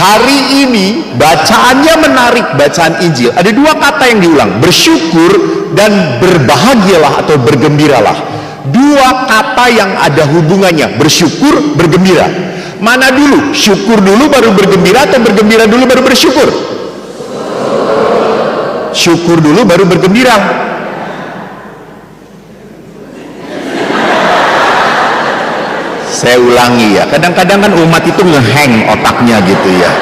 Hari ini bacaannya menarik, bacaan Injil. Ada dua kata yang diulang, bersyukur dan berbahagialah atau bergembiralah. Dua kata yang ada hubungannya, bersyukur, bergembira. Mana dulu? Syukur dulu baru bergembira atau bergembira dulu baru bersyukur? Syukur dulu baru bergembira. Saya ulangi ya, kadang-kadang kan umat itu ngeheng otaknya gitu ya.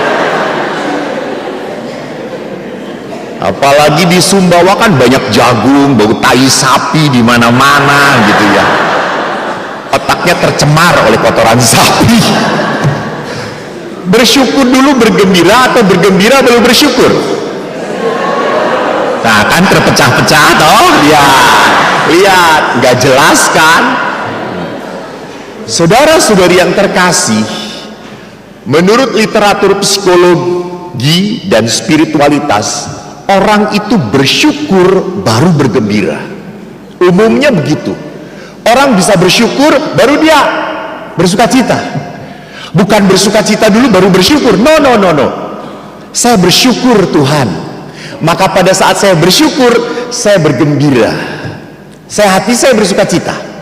Apalagi di Sumbawa kan banyak jagung, bau tai sapi di mana-mana gitu ya. Otaknya tercemar oleh kotoran sapi. Bersyukur dulu bergembira atau bergembira baru bersyukur? Nah kan terpecah-pecah toh ya. Lihat, nggak jelas kan? Saudara-saudari yang terkasih, menurut literatur psikologi dan spiritualitas, orang itu bersyukur baru bergembira. Umumnya begitu. Orang bisa bersyukur baru dia bersukacita. Bukan bersukacita dulu baru bersyukur. No. Saya bersyukur Tuhan. Maka pada saat saya bersyukur, saya bergembira. Hati saya bersukacita.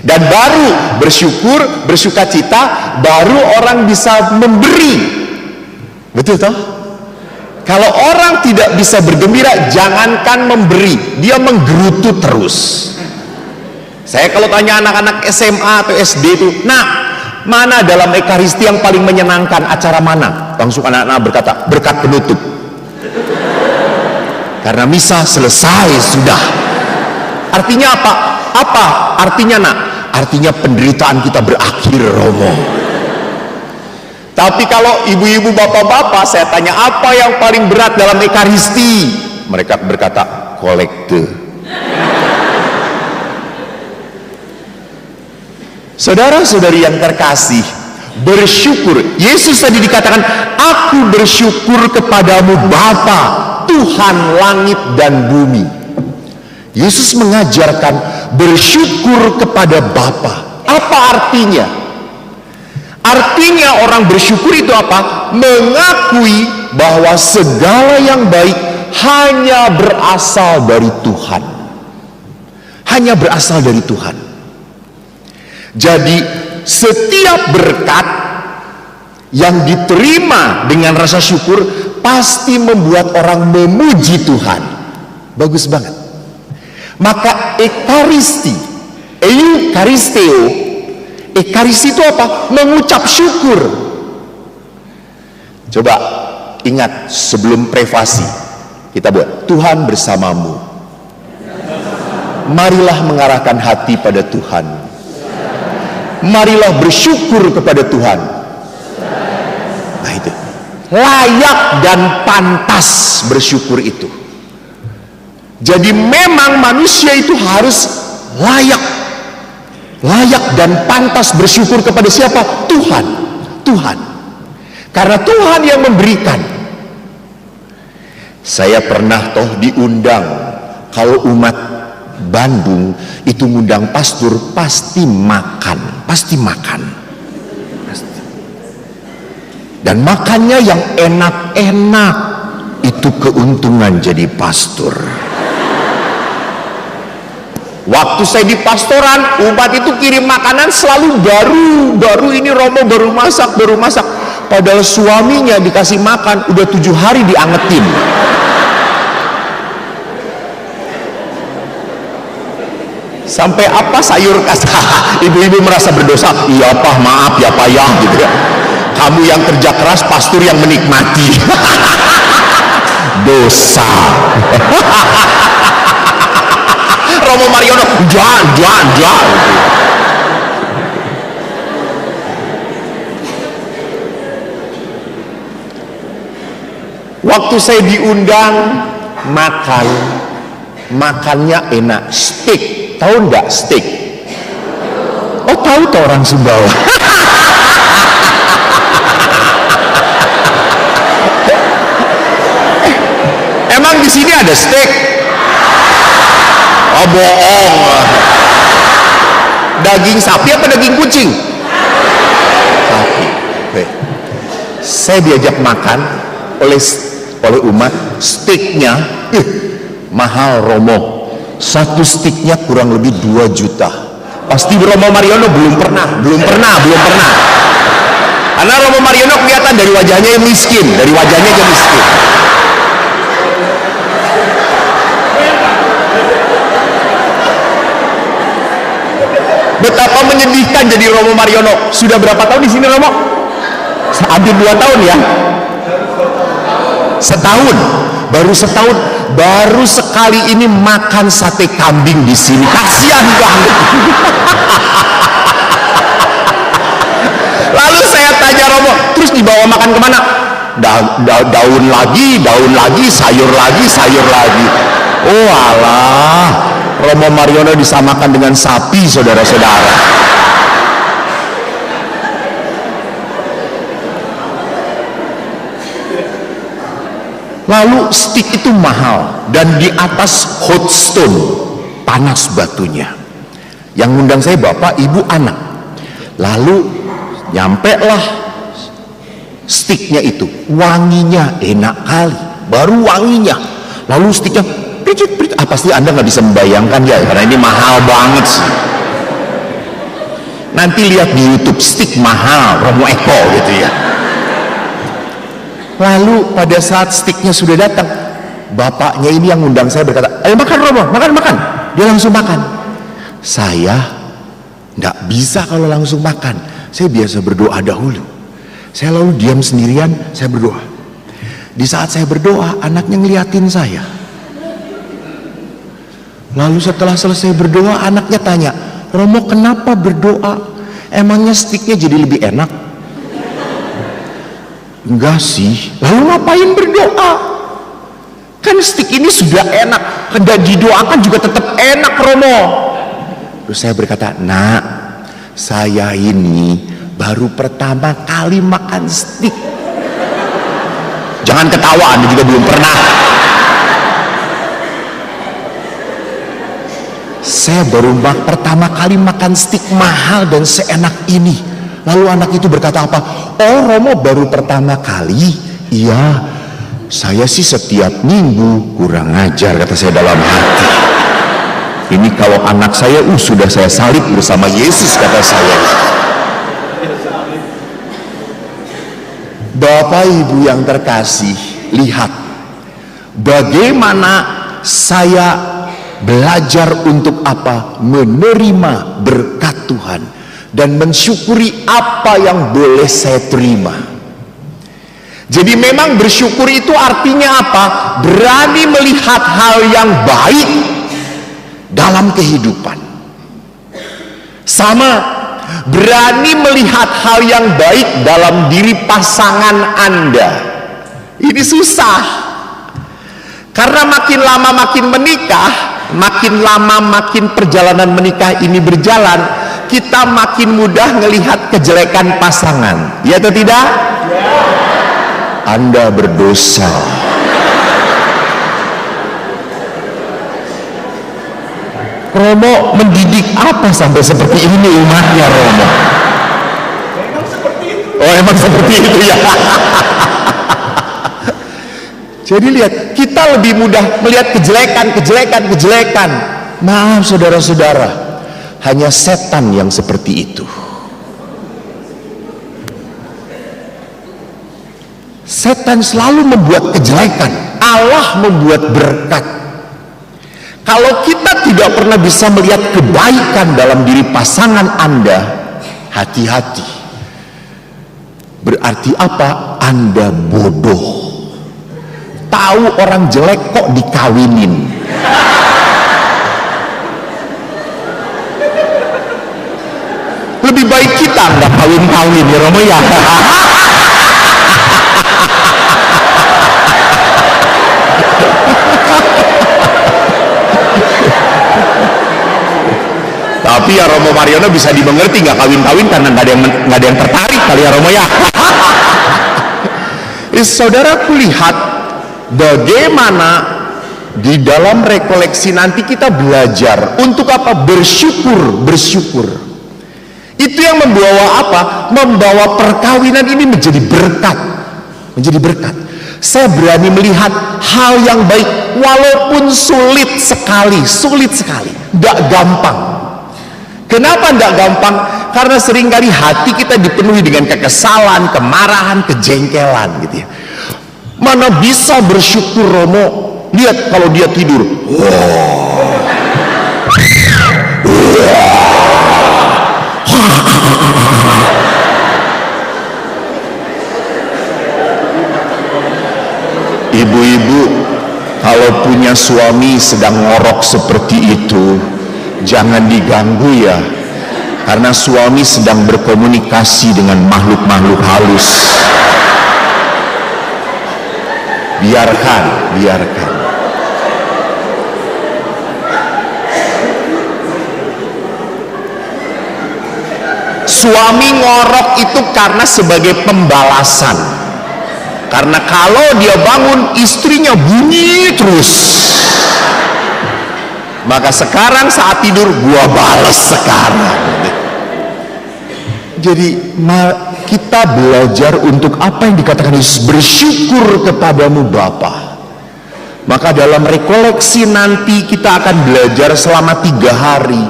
Dan baru bersyukur, bersukacita, baru orang bisa memberi. Betul toh? Kalau orang tidak bisa bergembira, jangankan memberi, dia menggerutu terus. Saya kalau tanya anak-anak SMA atau SD itu, nah, mana dalam Ekaristi yang paling menyenangkan, acara mana? Langsung anak-anak berkata, berkat penutup. Karena misa selesai sudah. Artinya apa? Apa artinya nak? Artinya penderitaan kita berakhir, Romo. Tapi kalau ibu-ibu bapak-bapak, saya tanya apa yang paling berat dalam Ekaristi? Mereka berkata, kolekte. Saudara-saudari yang terkasih, bersyukur. Yesus tadi dikatakan, aku bersyukur kepadamu Bapa, Tuhan langit dan bumi. Yesus mengajarkan bersyukur kepada Bapa. Apa artinya? Artinya orang bersyukur itu apa? Mengakui bahwa segala yang baik hanya berasal dari Tuhan. Hanya berasal dari Tuhan. Jadi setiap berkat yang diterima dengan rasa syukur pasti membuat orang memuji Tuhan. Bagus banget. Maka Ekaristi, Eukaristeo, Ekaristi itu apa? Mengucap syukur. Coba ingat sebelum privasi kita buat Tuhan bersamamu. Marilah mengarahkan hati pada Tuhan. Marilah bersyukur kepada Tuhan. Nah itu layak dan pantas bersyukur itu. Jadi memang manusia itu harus layak dan pantas bersyukur kepada siapa? Tuhan. Karena Tuhan yang memberikan. Saya pernah toh diundang, kalau umat Bandung itu ngundang pastor pasti makan. Dan makannya yang enak-enak, itu keuntungan jadi pastor. Waktu saya di pastoran, umat itu kirim makanan selalu baru ini Romo baru masak. Padahal suaminya dikasih makan udah 7 hari diangetin. Sampai apa sayur ibu-ibu merasa berdosa. Iya Pak, maaf ya Pak ya gitu ya. Kamu yang kerja keras, pastor yang menikmati. Dosa. Romo Mariono, jual. Waktu saya diundang makannya enak, steak. Tahu nggak steak? Oh tahu tuh orang Sumbawa. Emang di sini ada steak? Oh bohong. Daging sapi apa daging kucing? Sapi. Saya diajak makan oleh umat, steaknya mahal Romo. Satu steaknya kurang lebih 2 juta. Pasti Romo Mariono belum pernah. Karena Romo Mariono kelihatan dari wajahnya yang miskin, Betapa menyedihkan jadi Romo Mariono. Sudah berapa tahun di sini Romo? Hampir 2 tahun ya. Baru setahun, baru sekali ini makan sate kambing di sini. Kasihan banget. Lalu saya tanya Romo, terus dibawa makan kemana? Daun lagi, sayur lagi. Oh alah, Romo Mariono disamakan dengan sapi, saudara-saudara. Lalu stik itu mahal, dan di atas hot stone, panas batunya. Yang ngundang saya bapak, ibu, anak. Lalu nyampe lah stiknya itu, wanginya enak kali, baru wanginya. Lalu stiknya prit. Pasti Anda nggak bisa membayangkan ya, karena ini mahal banget sih. Nanti lihat di YouTube, stik mahal Romo Eko gitu ya. Lalu pada saat stiknya sudah datang, bapaknya ini yang ngundang saya berkata, ayo makan Romo, makan. Dia langsung makan. Saya nggak bisa kalau langsung makan. Saya biasa berdoa dahulu. Saya lalu diam sendirian, saya berdoa. Di saat saya berdoa, anaknya ngeliatin saya. Lalu setelah selesai berdoa, anaknya tanya, Romo kenapa berdoa? Emangnya stiknya jadi lebih enak? Enggak sih. Lalu ngapain berdoa? Kan stik ini sudah enak, dan didoakan juga tetap enak Romo. Terus saya berkata, nak, saya ini baru pertama kali makan stik. Jangan ketawa, Anda juga belum pernah. Saya baru pertama kali makan stik mahal dan seenak ini. Lalu anak itu berkata apa? Oh Romo baru pertama kali? Iya, saya sih setiap minggu. Kurang ajar, kata saya dalam hati. Ini kalau anak saya sudah saya salib bersama Yesus, kata saya. Bapak Ibu yang terkasih, lihat bagaimana saya belajar untuk apa? Menerima berkat Tuhan dan mensyukuri apa yang boleh saya terima. Jadi memang bersyukur itu artinya apa? Berani melihat hal yang baik dalam kehidupan. Sama, berani melihat hal yang baik dalam diri pasangan Anda. Ini susah. Karena makin lama makin menikah, makin lama makin perjalanan menikah ini berjalan, kita makin mudah melihat kejelekan pasangan. Ya atau tidak? Anda berdosa. Romo mendidik apa sampai seperti ini umatnya Romo? Oh emang seperti itu ya. Jadi lihat, kita lebih mudah melihat kejelekan. Maaf saudara-saudara, hanya setan yang seperti itu. Setan selalu membuat kejelekan, Allah membuat berkat. Kalau kita tidak pernah bisa melihat kebaikan dalam diri pasangan Anda, hati-hati. Berarti apa? Anda bodoh. Tahu orang jelek kok dikawinin. Lebih baik kita nggak kawin-kawin ya Romo ya. Tapi ya Romo Mariono bisa dimengerti nggak kawin-kawin karena nggak ada yang tertarik kali ya Romo ya. Saudaraku, lihat bagaimana di dalam rekoleksi nanti kita belajar untuk apa? Bersyukur. Itu yang membawa apa? Membawa perkawinan ini menjadi berkat. Menjadi berkat. Saya berani melihat hal yang baik walaupun sulit sekali. Tidak gampang. Kenapa tidak gampang? Karena seringkali hati kita dipenuhi dengan kekesalan, kemarahan, kejengkelan gitu ya. Mana bisa bersyukur Romo? Lihat kalau dia tidur. Ibu-ibu, kalau punya suami sedang ngorok seperti itu, jangan diganggu ya, karena suami sedang berkomunikasi dengan makhluk-makhluk halus. Biarkan. Suami ngorok itu karena sebagai pembalasan. Karena kalau dia bangun, istrinya bunyi terus. Maka sekarang saat tidur, gua balas sekarang. Jadi kita belajar untuk apa yang dikatakan Yesus, bersyukur kepadamu Bapa. Maka dalam rekoleksi nanti kita akan belajar selama 3 hari.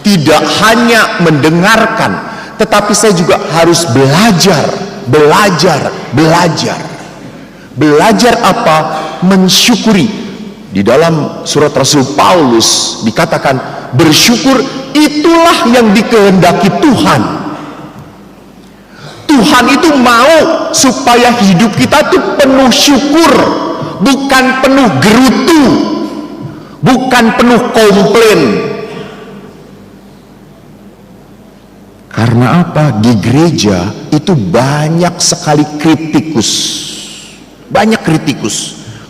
Tidak hanya mendengarkan, tetapi saya juga harus belajar. Belajar apa? Mensyukuri. Di dalam surat Rasul Paulus dikatakan, bersyukur itulah yang dikehendaki Tuhan. Tuhan itu mau supaya hidup kita itu penuh syukur, bukan penuh gerutu, bukan penuh komplain. Karena apa? Di gereja itu banyak sekali kritikus.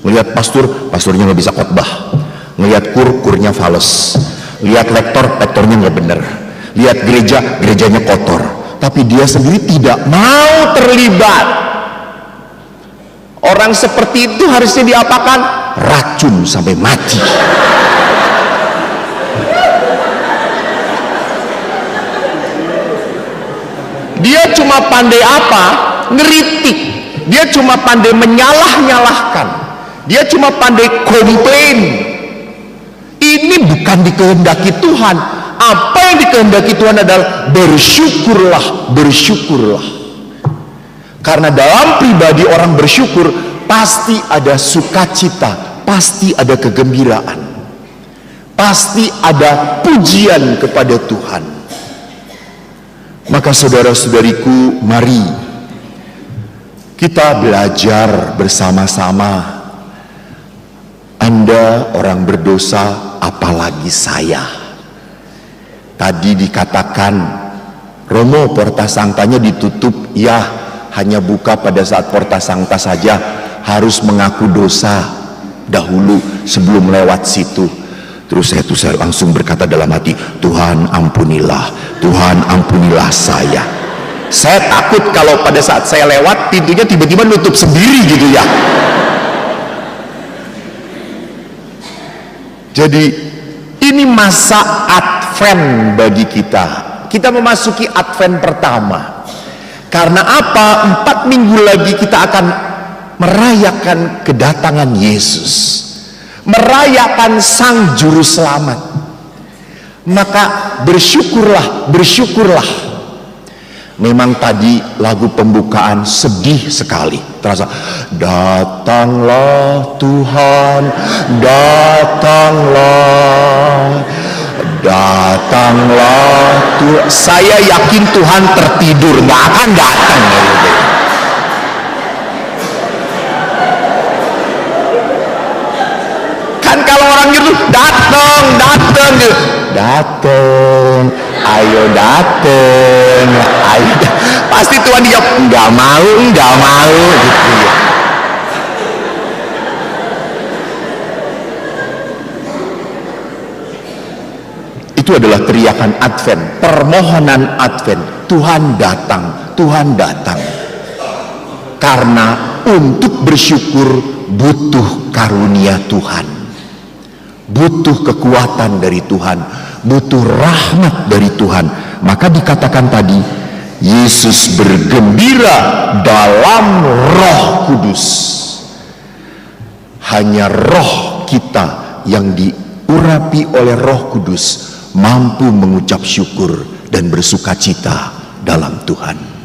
Melihat pastornya nggak bisa khotbah. Melihat kurnya fals. Lihat lektornya nggak benar. Lihat gerejanya kotor. Tapi dia sendiri tidak mau terlibat. Orang seperti itu harusnya diapakan? Racun sampai mati. Dia cuma pandai apa? Ngeritik. Dia cuma pandai menyalah-nyalahkan. Dia cuma pandai komplain. Ini bukan dikehendaki Tuhan. Apa yang dikehendaki Tuhan adalah bersyukurlah. Karena dalam pribadi orang bersyukur pasti ada sukacita, pasti ada kegembiraan, pasti ada pujian kepada Tuhan. Maka saudara-saudariku, mari kita belajar bersama-sama. Anda orang berdosa, apalagi saya. Tadi dikatakan, Romo Porta Sanctanya ditutup. Ya, hanya buka pada saat Porta Sancta saja. Harus mengaku dosa dahulu sebelum lewat situ. Terus saya langsung berkata dalam hati, Tuhan ampunilah saya. Saya takut kalau pada saat saya lewat pintunya tiba-tiba nutup sendiri gitu ya. Jadi ini masa Advent bagi kita. Kita memasuki Advent pertama. Karena apa? 4 minggu lagi kita akan merayakan kedatangan Yesus, merayakan Sang Juru Selamat. Maka bersyukurlah. Memang tadi lagu pembukaan sedih sekali, terasa datanglah Tuhan, datanglah Tuhan. Saya yakin Tuhan tertidur, nggak akan datang. Kan kalau orang gitu datang, ayo datang, pasti Tuhan dijawab nggak mau gitu ya. Itu adalah teriakan Advent, permohonan Advent. Tuhan datang. Karena untuk bersyukur butuh karunia Tuhan. butuh kekuatan dari Tuhan, butuh rahmat dari Tuhan. Maka dikatakan tadi, Yesus bergembira dalam Roh Kudus. Hanya roh kita yang diurapi oleh Roh Kudus mampu mengucap syukur dan bersukacita dalam Tuhan.